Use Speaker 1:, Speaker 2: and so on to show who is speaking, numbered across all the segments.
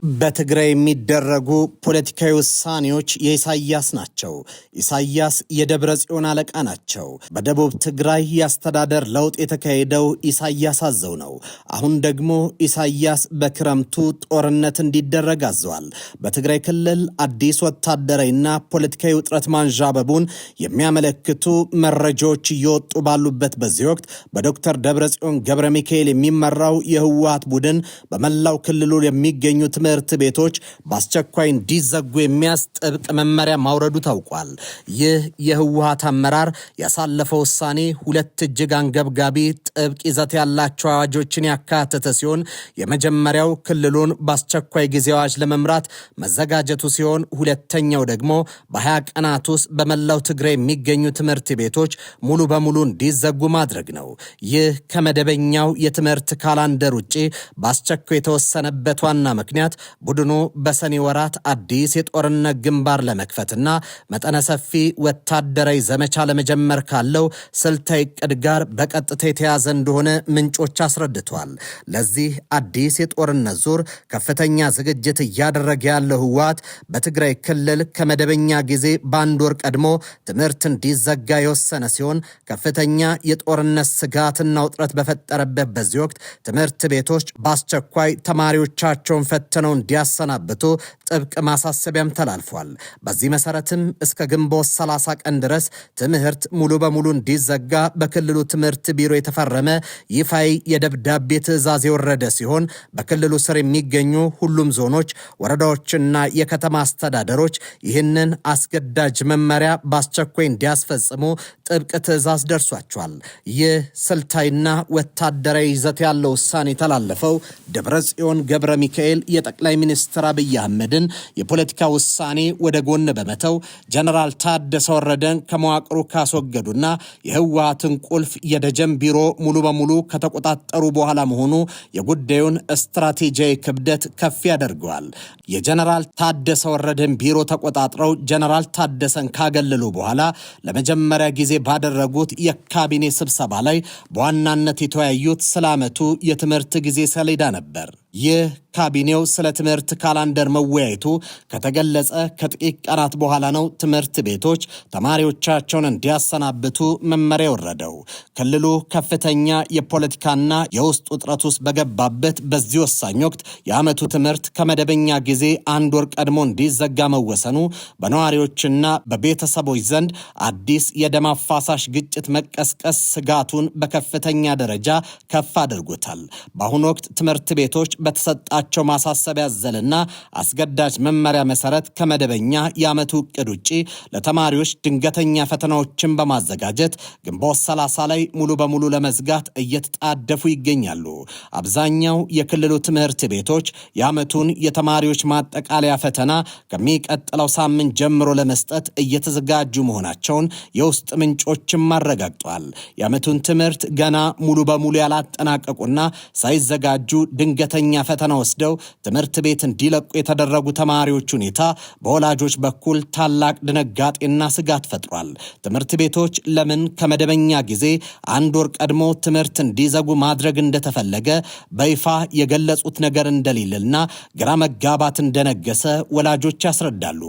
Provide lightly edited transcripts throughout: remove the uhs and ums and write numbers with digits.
Speaker 1: በትግራይ የሚደረጉ ፖለቲካዊ ውሳኔዎች የኢሳያስ ናቸው። ኢሳያስ የደብረ ጽዮን አለቃ ናቸው። በደቡብ ትግራይ የአስተዳደር ለውጥ የተካሄደው ኢሳያስ አዘው ነው። አሁን ደግሞ ኢሳያስ በክረምቱ ጦርነት እንዲደረግ አዘዋል። በትግራይ ክልል አዲስ ወታደራዊና ፖለቲካዊ ውጥረት ማንዣበቡን የሚያመለክቱ መረጃዎች እየወጡ ባሉበት በዚህ ወቅት በዶክተር ደብረ ጽዮን ገብረ ሚካኤል የሚመራው የህወሓት ቡድን በመላው ክልሉ የሚገኙ ትምህርት ቤቶች በአስቸኳይ እንዲዘጉ የሚያስጠብቅ መመሪያ ማውረዱ ታውቋል። ይህ የህወሓት አመራር ያሳለፈው ውሳኔ ሁለት እጅግ አንገብጋቢ ጥብቅ ይዘት ያላቸው አዋጆችን ያካተተ ሲሆን የመጀመሪያው ክልሉን በአስቸኳይ ጊዜ አዋጅ ለመምራት መዘጋጀቱ ሲሆን ሁለተኛው ደግሞ በ20 ቀናት ውስጥ በመላው ትግራይ የሚገኙ ትምህርት ቤቶች ሙሉ በሙሉ እንዲዘጉ ማድረግ ነው። ይህ ከመደበኛው የትምህርት ካላንደር ውጪ በአስቸኳይ የተወሰነበት ዋና ምክንያት ቡድኑ በሰኔ ወራት አዲስ የጦርነት ግንባር ለመክፈትና መጠነ ሰፊ ወታደራዊ ዘመቻ ለመጀመር ካለው ስልታዊ ዕቅድ ጋር በቀጥታ የተያዘ እንደሆነ ምንጮች አስረድተዋል። ለዚህ አዲስ የጦርነት ዙር ከፍተኛ ዝግጅት እያደረገ ያለው ህወሓት በትግራይ ክልል ከመደበኛ ጊዜ በአንድ ወር ቀድሞ ትምህርት እንዲዘጋ የወሰነ ሲሆን ከፍተኛ የጦርነት ስጋትና ውጥረት በፈጠረበት በዚህ ወቅት ትምህርት ቤቶች በአስቸኳይ ተማሪዎቻቸውን ፈትነው እንዲያሰናብቱ ጥብቅ ማሳሰቢያም ተላልፏል። በዚህ መሰረትም እስከ ግንቦት 30 ቀን ድረስ ትምህርት ሙሉ በሙሉ እንዲዘጋ በክልሉ ትምህርት ቢሮ የተፈረመ ይፋይ የደብዳቤ ትዕዛዝ የወረደ ሲሆን በክልሉ ስር የሚገኙ ሁሉም ዞኖች፣ ወረዳዎችና የከተማ አስተዳደሮች ይህንን አስገዳጅ መመሪያ በአስቸኳይ እንዲያስፈጽሙ ጥብቅ ትዕዛዝ ደርሷቸዋል። ይህ ስልታዊና ወታደራዊ ይዘት ያለው ውሳኔ የተላለፈው ደብረ ጽዮን ገብረ ሚካኤል የጠቅላይ ሚኒስትር አብይ አህመድን የፖለቲካ ውሳኔ ወደ ጎን በመተው ጀነራል ታደሰ ወረደን ከመዋቅሩ ካስወገዱና የህወሓትን ቁልፍ የደጀን ቢሮ ሙሉ በሙሉ ከተቆጣጠሩ በኋላ መሆኑ የጉዳዩን ስትራቴጂያዊ ክብደት ከፍ ያደርገዋል። የጀነራል ታደሰ ወረደን ቢሮ ተቆጣጥረው ጀነራል ታደሰን ካገለሉ በኋላ ለመጀመሪያ ጊዜ ባደረጉት የካቢኔ ስብሰባ ላይ በዋናነት የተወያዩት ስለ ዓመቱ የትምህርት ጊዜ ሰሌዳ ነበር። ይህ ካቢኔው ስለ ትምህርት ካላንደር መወያየቱ ከተገለጸ ከጥቂት ቀናት በኋላ ነው ትምህርት ቤቶች ተማሪዎቻቸውን እንዲያሰናብቱ መመሪያ ወረደው። ክልሉ ከፍተኛ የፖለቲካና የውስጥ ውጥረት ውስጥ በገባበት በዚህ ወሳኝ ወቅት የዓመቱ ትምህርት ከመደበኛ ጊዜ አንድ ወር ቀድሞ እንዲዘጋ መወሰኑ በነዋሪዎችና በቤተሰቦች ዘንድ አዲስ የደም አፋሳሽ ግጭት መቀስቀስ ስጋቱን በከፍተኛ ደረጃ ከፍ አድርጎታል። በአሁኑ ወቅት ትምህርት ቤቶች በተሰጣቸው ማሳሰቢያ ያዘለና አስገዳጅ መመሪያ መሰረት ከመደበኛ የዓመቱ ዕቅድ ውጪ ለተማሪዎች ድንገተኛ ፈተናዎችን በማዘጋጀት ግንቦት 30 ላይ ሙሉ በሙሉ ለመዝጋት እየተጣደፉ ይገኛሉ። አብዛኛው የክልሉ ትምህርት ቤቶች የዓመቱን የተማሪዎች ማጠቃለያ ፈተና ከሚቀጥለው ሳምንት ጀምሮ ለመስጠት እየተዘጋጁ መሆናቸውን የውስጥ ምንጮችም አረጋግጧል። የዓመቱን ትምህርት ገና ሙሉ በሙሉ ያላጠናቀቁና ሳይዘጋጁ ድንገተኛ ፈተና ወስደው ትምህርት ቤት እንዲለቁ የተደረጉ ተማሪዎች ሁኔታ በወላጆች በኩል ታላቅ ድንጋጤና ስጋት ፈጥሯል። ትምህርት ቤቶች ለምን ከመደበኛ ጊዜ አንድ ወር ቀድሞ ትምህርት እንዲዘጉ ማድረግ እንደተፈለገ በይፋ የገለጹት ነገር እንደሌለና ግራ መጋባት እንደነገሰ ወላጆች ያስረዳሉ።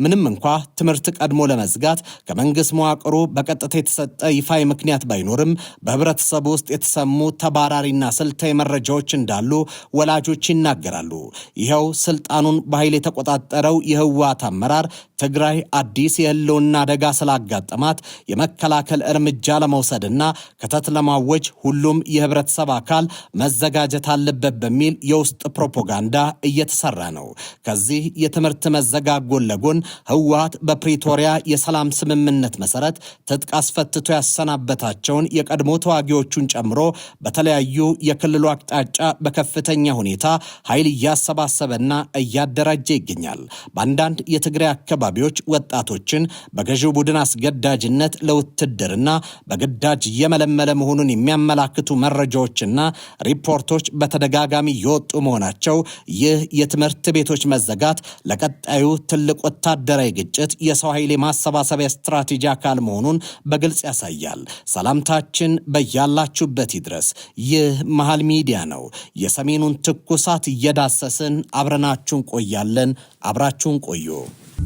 Speaker 1: ምንም እንኳ ትምህርት ቀድሞ ለመዝጋት ከመንግስት መዋቅሩ በቀጥታ የተሰጠ ይፋዊ ምክንያት ባይኖርም በህብረተሰቡ ውስጥ የተሰሙ ተባራሪና ስልታዊ መረጃዎች እንዳሉ ወላጆች ይናገራሉ። ይኸው ስልጣኑን በኃይል የተቆጣጠረው የህወሓት አመራር ትግራይ አዲስ የህልውና አደጋ ስላጋጠማት የመከላከል እርምጃ ለመውሰድና ከተት ለማወጅ ሁሉም የህብረተሰብ አካል መዘጋጀት አለበት በሚል የውስጥ ፕሮፓጋንዳ እየተሰራ ነው። ከዚህ የትምህርት መዘጋት ጎን ለጎን ህወሓት በፕሪቶሪያ የሰላም ስምምነት መሰረት ትጥቅ አስፈትቶ ያሰናበታቸውን የቀድሞ ተዋጊዎቹን ጨምሮ በተለያዩ የክልሉ አቅጣጫ በከፍተኛ ሁኔታ ኃይል እያሰባሰበና እያደራጀ ይገኛል። በአንዳንድ የትግራይ አካባቢዎች ወጣቶችን በገዢው ቡድን አስገዳጅነት ለውትድርና በግዳጅ እየመለመለ መሆኑን የሚያመላክቱ መረጃዎችና ሪፖርቶች በተደጋጋሚ የወጡ መሆናቸው ይህ የትምህርት ቤቶች መዘጋት ለቀጣዩ ትልቅ ወታደራዊ ግጭት የሰው ኃይል ማሰባሰቢያ ስትራቴጂ አካል መሆኑን በግልጽ ያሳያል። ሰላምታችን በያላችሁበት ይድረስ። ይህ መሃል ሚዲያ ነው። የሰሜኑን ትኩሳት እየዳሰስን አብረናችሁን ቆያለን። አብራችሁን ቆዩ።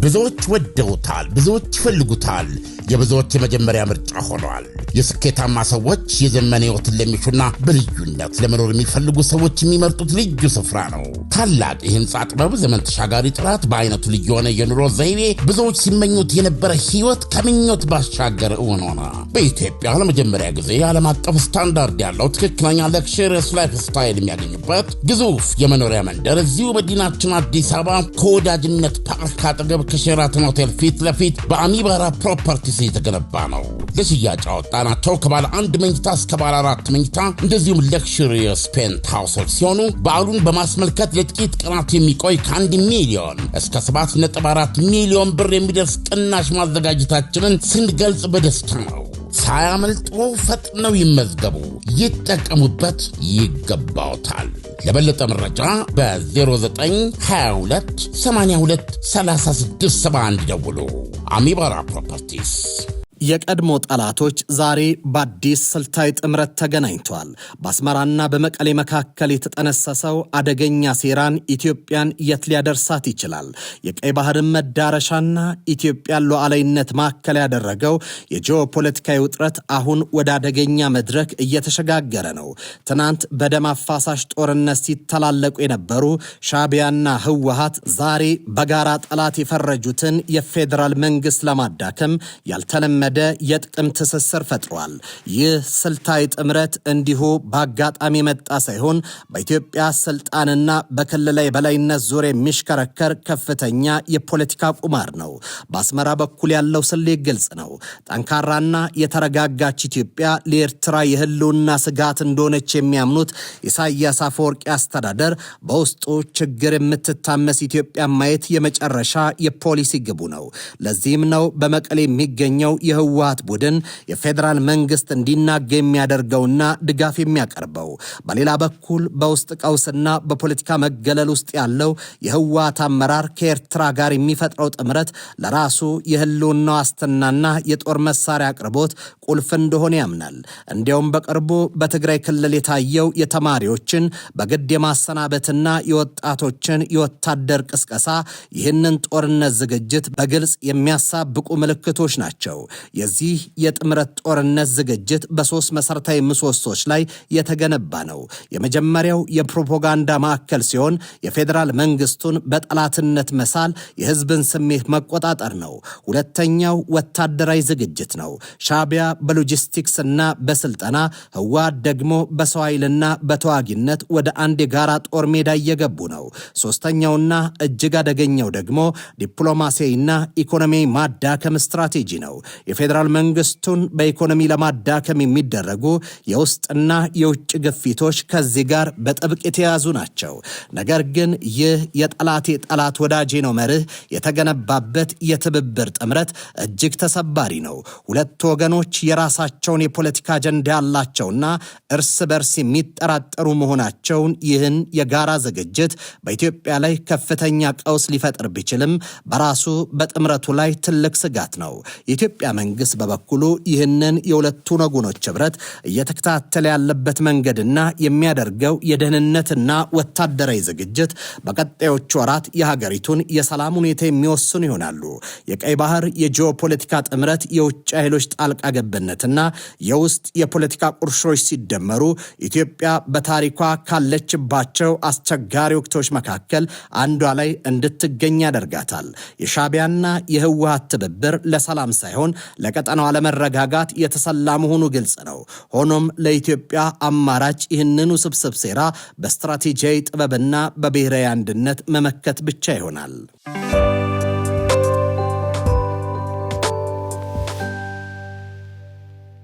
Speaker 2: ብዙዎች ወደውታል፣ ብዙዎች ይፈልጉታል፣ የብዙዎች የመጀመሪያ ምርጫ ሆኗል። የስኬታማ ሰዎች የዘመን ሕይወትን ለሚሹና በልዩነት ለመኖር የሚፈልጉ ሰዎች የሚመርጡት ልዩ ስፍራ ነው። ታላቅ የህንፃ ጥበብ፣ ዘመን ተሻጋሪ ጥራት፣ በአይነቱ ልዩ የሆነ የኑሮ ዘይቤ፣ ብዙዎች ሲመኙት የነበረ ሕይወት ከምኞት ባሻገር እውን ሆነ። በኢትዮጵያ ለመጀመሪያ ጊዜ ዓለም አቀፍ ስታንዳርድ ያለው ትክክለኛ ለክሽርስ ላይፍ ስታይል የሚያገኙበት ግዙፍ የመኖሪያ መንደር እዚሁ መዲናችን አዲስ አበባ ከወዳጅነት ፓርክ አጠገብ ከሼራተን ሆቴል ፊት ለፊት በአሚባራ ፕሮፐርቲስ የተገነባ ነው። ለሽያጭ አወጣናቸው ከባለ 1 መኝታ እስከ ባለ 4 መኝታ እንደዚሁም ለክሽሪየስ ፔንት ሃውሶች ሲሆኑ በዓሉን በማስመልከት ለጥቂት ቀናት የሚቆይ ከ1 ሚሊዮን እስከ 7.4 ሚሊዮን ብር የሚደርስ ቅናሽ ማዘጋጀታችንን ስንገልጽ በደስታ ነው። ሳያመልጡ ፈጥነው ይመዝገቡ፣ ይጠቀሙበት፣ ይገባውታል። ለበለጠ መረጃ በ0922 82 36 71 ደውሉ። አሚባራ ፕሮፐርቲስ።
Speaker 1: የቀድሞ ጠላቶች ዛሬ በአዲስ ስልታዊ ጥምረት ተገናኝተዋል። በአስመራና በመቀሌ መካከል የተጠነሰሰው አደገኛ ሴራን ኢትዮጵያን የት ሊያደርሳት ይችላል? የቀይ ባህርን መዳረሻና ኢትዮጵያን ሉዓላዊነት ማዕከል ያደረገው የጂኦፖለቲካዊ ውጥረት አሁን ወደ አደገኛ መድረክ እየተሸጋገረ ነው። ትናንት በደም አፋሳሽ ጦርነት ሲተላለቁ የነበሩ ሻዕቢያና ህወሓት ዛሬ በጋራ ጠላት የፈረጁትን የፌዴራል መንግስት ለማዳከም ያልተለመደ የጥቅም ትስስር ፈጥሯል። ይህ ስልታዊ ጥምረት እንዲሁ በአጋጣሚ የመጣ ሳይሆን በኢትዮጵያ ስልጣንና በክልላዊ በላይነት ዙሪያ የሚሽከረከር ከፍተኛ የፖለቲካ ቁማር ነው። በአስመራ በኩል ያለው ስሌት ግልጽ ነው። ጠንካራና የተረጋጋች ኢትዮጵያ ለኤርትራ የህልውና ስጋት እንደሆነች የሚያምኑት ኢሳያስ አፈወርቂ አስተዳደር በውስጡ ችግር የምትታመስ ኢትዮጵያ ማየት የመጨረሻ የፖሊሲ ግቡ ነው። ለዚህም ነው በመቀሌ የሚገኘው የህወሓት ቡድን የፌዴራል መንግስት እንዲናጋ የሚያደርገውና ድጋፍ የሚያቀርበው። በሌላ በኩል በውስጥ ቀውስና በፖለቲካ መገለል ውስጥ ያለው የህወሓት አመራር ከኤርትራ ጋር የሚፈጥረው ጥምረት ለራሱ የህልውና ዋስትናና የጦር መሳሪያ አቅርቦት ቁልፍ እንደሆነ ያምናል። እንዲያውም በቅርቡ በትግራይ ክልል የታየው የተማሪዎችን በግድ የማሰናበትና የወጣቶችን የወታደር ቅስቀሳ ይህንን ጦርነት ዝግጅት በግልጽ የሚያሳብቁ ምልክቶች ናቸው። የዚህ የጥምረት ጦርነት ዝግጅት በሶስት መሰረታዊ ምሰሶች ላይ የተገነባ ነው። የመጀመሪያው የፕሮፓጋንዳ ማዕከል ሲሆን የፌዴራል መንግስቱን በጠላትነት መሳል፣ የህዝብን ስሜት መቆጣጠር ነው። ሁለተኛው ወታደራዊ ዝግጅት ነው። ሻዕቢያ በሎጂስቲክስ እና በስልጠና፣ ህወሓት ደግሞ በሰው ኃይልና በተዋጊነት ወደ አንድ የጋራ ጦር ሜዳ እየገቡ ነው። ሶስተኛውና እጅግ አደገኛው ደግሞ ዲፕሎማሲያዊና ኢኮኖሚያዊ ማዳከም ስትራቴጂ ነው። የፌዴራል መንግስቱን በኢኮኖሚ ለማዳከም የሚደረጉ የውስጥና የውጭ ግፊቶች ከዚህ ጋር በጥብቅ የተያዙ ናቸው። ነገር ግን ይህ የጠላቴ ጠላት ወዳጄ ነው መርህ የተገነባበት የትብብር ጥምረት እጅግ ተሰባሪ ነው። ሁለቱ ወገኖች የራሳቸውን የፖለቲካ አጀንዳ ያላቸውና እርስ በርስ የሚጠራጠሩ መሆናቸውን ይህን የጋራ ዝግጅት በኢትዮጵያ ላይ ከፍተኛ ቀውስ ሊፈጥር ቢችልም በራሱ በጥምረቱ ላይ ትልቅ ስጋት ነው። የኢትዮጵያ መንግስት በበኩሉ ይህንን የሁለቱን ወገኖች ህብረት እየተከታተለ ያለበት መንገድና የሚያደርገው የደህንነትና ወታደራዊ ዝግጅት በቀጣዮቹ ወራት የሀገሪቱን የሰላም ሁኔታ የሚወስኑ ይሆናሉ። የቀይ ባህር የጂኦፖለቲካ ጥምረት የውጭ ኃይሎች ጣልቃ ገብነትና የውስጥ የፖለቲካ ቁርሾች ሲደመሩ ኢትዮጵያ በታሪኳ ካለችባቸው አስቸጋሪ ወቅቶች መካከል አንዷ ላይ እንድትገኝ ያደርጋታል። የሻዕቢያና የህወሓት ትብብር ለሰላም ሳይሆን ለቀጠናው አለመረጋጋት የተሰላ መሆኑ ግልጽ ነው። ሆኖም ለኢትዮጵያ አማራጭ ይህንን ውስብስብ ሴራ በስትራቴጂያዊ ጥበብና በብሔራዊ አንድነት መመከት ብቻ ይሆናል።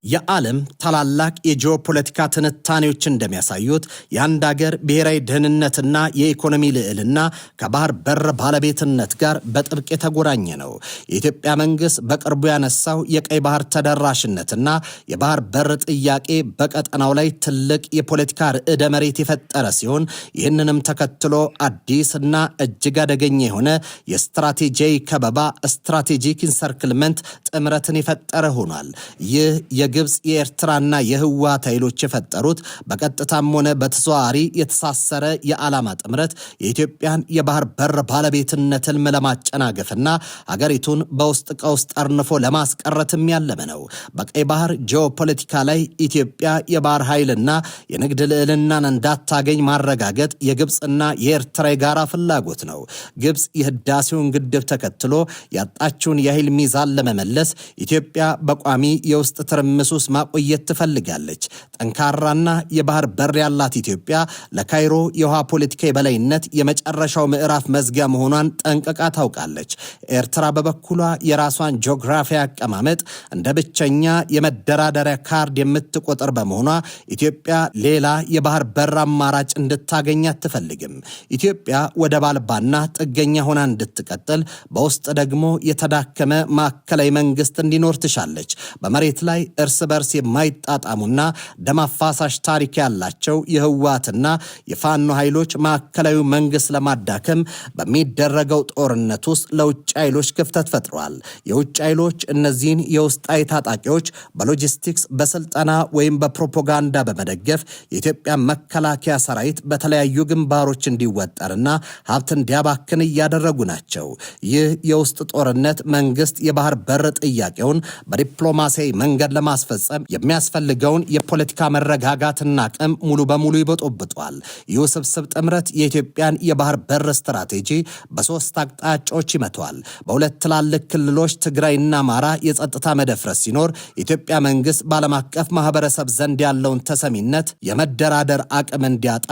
Speaker 1: የዓለም ታላላቅ የጂኦፖለቲካ ትንታኔዎች እንደሚያሳዩት የአንድ ሀገር ብሔራዊ ደህንነትና የኢኮኖሚ ልዕልና ከባህር በር ባለቤትነት ጋር በጥብቅ የተጎራኘ ነው። የኢትዮጵያ መንግስት በቅርቡ ያነሳው የቀይ ባህር ተደራሽነትና የባህር በር ጥያቄ በቀጠናው ላይ ትልቅ የፖለቲካ ርዕደ መሬት የፈጠረ ሲሆን ይህንንም ተከትሎ አዲስና እጅግ አደገኛ የሆነ የስትራቴጂያዊ ከበባ ስትራቴጂክ ኢንሰርክልመንት ጥምረትን የፈጠረ ሆኗል። ይህ የግብጽ የኤርትራና የህወሓት ኃይሎች የፈጠሩት በቀጥታም ሆነ በተዘዋዋሪ የተሳሰረ የዓላማ ጥምረት የኢትዮጵያን የባህር በር ባለቤትነት ህልም ለማጨናገፍና ሀገሪቱን በውስጥ ቀውስ ጠርንፎ ለማስቀረትም ያለመ ነው። በቀይ ባህር ጂኦፖለቲካ ላይ ኢትዮጵያ የባህር ኃይልና የንግድ ልዕልናን እንዳታገኝ ማረጋገጥ የግብጽና የኤርትራ የጋራ ፍላጎት ነው። ግብጽ የህዳሴውን ግድብ ተከትሎ ያጣችውን የኃይል ሚዛን ለመመለስ ኢትዮጵያ በቋሚ የውስጥ ትርምስ ውስጥ ማቆየት ትፈልጋለች። ጠንካራና የባህር በር ያላት ኢትዮጵያ ለካይሮ የውሃ ፖለቲካ የበላይነት የመጨረሻው ምዕራፍ መዝጊያ መሆኗን ጠንቅቃ ታውቃለች። ኤርትራ በበኩሏ የራሷን ጂኦግራፊያዊ አቀማመጥ እንደ ብቸኛ የመደራደሪያ ካርድ የምትቆጥር በመሆኗ ኢትዮጵያ ሌላ የባህር በር አማራጭ እንድታገኝ አትፈልግም። ኢትዮጵያ ወደብ አልባና ጥገኛ ሆና እንድትቀጥል በውስጥ ደግሞ የተዳከመ ማዕከላዊ መንግስት እንዲኖር ትሻለች። በመሬት ላይ እርስ በርስ የማይጣጣሙና ደም አፋሳሽ ታሪክ ያላቸው የህወሓትና የፋኖ ኃይሎች ማዕከላዊ መንግስት ለማዳከም በሚደረገው ጦርነት ውስጥ ለውጭ ኃይሎች ክፍተት ፈጥረዋል። የውጭ ኃይሎች እነዚህን የውስጣዊ ታጣቂዎች በሎጂስቲክስ በስልጠና ወይም በፕሮፓጋንዳ በመደገፍ የኢትዮጵያ መከላከያ ሰራዊት በተለያዩ ግንባሮች እንዲወጠርና ሀብት እንዲያባክን እያደረጉ ናቸው። ይህ የውስጥ ጦርነት መንግስት የባህር በር ጥያቄውን በዲፕሎማሲያዊ መንገድ ለማስፈጸም የሚያስፈልገውን የፖለቲካ መረጋጋትና አቅም ሙሉ በሙሉ ይበጦብጧል። ይህ ውስብስብ ጥምረት የኢትዮጵያን የባህር በር ስትራቴጂ በሶስት አቅጣጫዎች ይመቷል። በሁለት ትላልቅ ክልሎች ትግራይና አማራ የጸጥታ መደፍረስ ሲኖር የኢትዮጵያ መንግስት በዓለም አቀፍ ማህበረሰብ ዘንድ ያለውን ተሰሚነት የመደራደር አቅም እንዲያጣ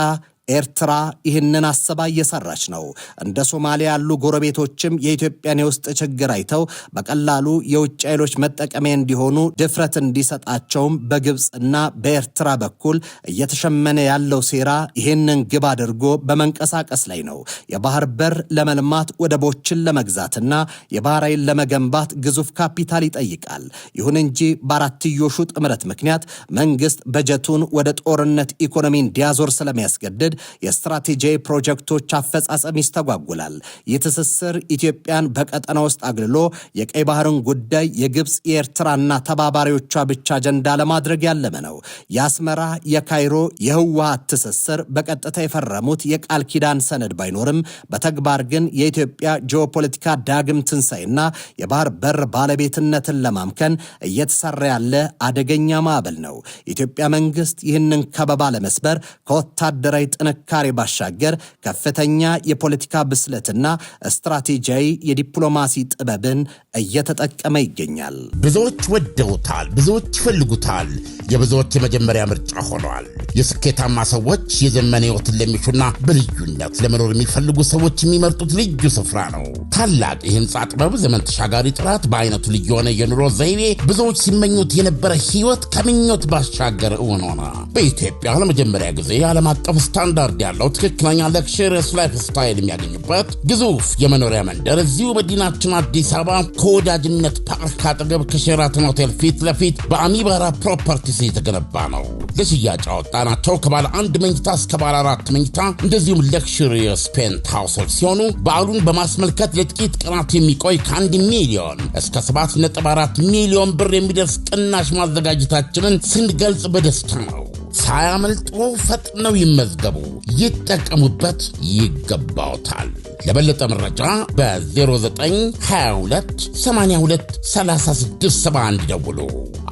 Speaker 1: ኤርትራ ይህንን አስባ እየሰራች ነው። እንደ ሶማሊያ ያሉ ጎረቤቶችም የኢትዮጵያን የውስጥ ችግር አይተው በቀላሉ የውጭ ኃይሎች መጠቀሚያ እንዲሆኑ ድፍረት እንዲሰጣቸውም በግብፅና በኤርትራ በኩል እየተሸመነ ያለው ሴራ ይህንን ግብ አድርጎ በመንቀሳቀስ ላይ ነው። የባህር በር ለመልማት ወደቦችን ለመግዛትና የባህር ኃይል ለመገንባት ግዙፍ ካፒታል ይጠይቃል። ይሁን እንጂ በአራትዮሹ ጥምረት ምክንያት መንግስት በጀቱን ወደ ጦርነት ኢኮኖሚ እንዲያዞር ስለሚያስገድድ የስትራቴጂያዊ ፕሮጀክቶች አፈጻጸም ይስተጓጉላል። ይህ ትስስር ኢትዮጵያን በቀጠና ውስጥ አግልሎ የቀይ ባህርን ጉዳይ የግብፅ የኤርትራና ተባባሪዎቿ ብቻ አጀንዳ ለማድረግ ያለመ ነው። የአስመራ የካይሮ የህወሓት ትስስር በቀጥታ የፈረሙት የቃል ኪዳን ሰነድ ባይኖርም በተግባር ግን የኢትዮጵያ ጂኦፖለቲካ ዳግም ትንሳኤና የባህር በር ባለቤትነትን ለማምከን እየተሰራ ያለ አደገኛ ማዕበል ነው። የኢትዮጵያ መንግስት ይህንን ከበባ ለመስበር ከወታደራዊ ጥንካሬ ባሻገር ከፍተኛ የፖለቲካ ብስለትና ስትራቴጂያዊ የዲፕሎማሲ ጥበብን እየተጠቀመ ይገኛል።
Speaker 2: ብዙዎች ወደውታል፣ ብዙዎች ይፈልጉታል፣ የብዙዎች የመጀመሪያ ምርጫ ሆኗል። የስኬታማ ሰዎች የዘመን ህይወትን ለሚሹና በልዩነት ለመኖር የሚፈልጉ ሰዎች የሚመርጡት ልዩ ስፍራ ነው። ታላቅ የህንፃ ጥበብ፣ ዘመን ተሻጋሪ ጥራት፣ በአይነቱ ልዩ የሆነ የኑሮ ዘይቤ፣ ብዙዎች ሲመኙት የነበረ ህይወት ከምኞት ባሻገር እውን ሆነ። በኢትዮጵያ ለመጀመሪያ ጊዜ ዓለም አቀፍ ስታንዳርድ ያለው ትክክለኛ ለክሽሪየስ ላይፍ ስታይል የሚያገኙበት ግዙፍ የመኖሪያ መንደር እዚሁ መዲናችን አዲስ አበባ ከወዳጅነት ፓርክ አጠገብ ከሼራተን ሆቴል ፊት ለፊት በአሚባራ ፕሮፐርቲስ የተገነባ ነው። ለሽያጭ አወጣናቸው ከባለ አንድ መኝታ እስከ ባለ 4 መኝታ እንደዚሁም ለክሽሪየስ ፔንት ሃውሶች ሲሆኑ በዓሉን በማስመልከት ለጥቂት ቀናት የሚቆይ ከ1 ሚሊዮን እስከ 7.4 ሚሊዮን ብር የሚደርስ ቅናሽ ማዘጋጀታችንን ስንገልጽ በደስታ ነው። ሳያመልጡ ፈጥነው ይመዝገቡ፣ ይጠቀሙበት፣ ይገባውታል። ለበለጠ መረጃ በ0922 82 3671 ደውሉ።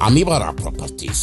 Speaker 2: አሚባራ ፕሮፐርቲስ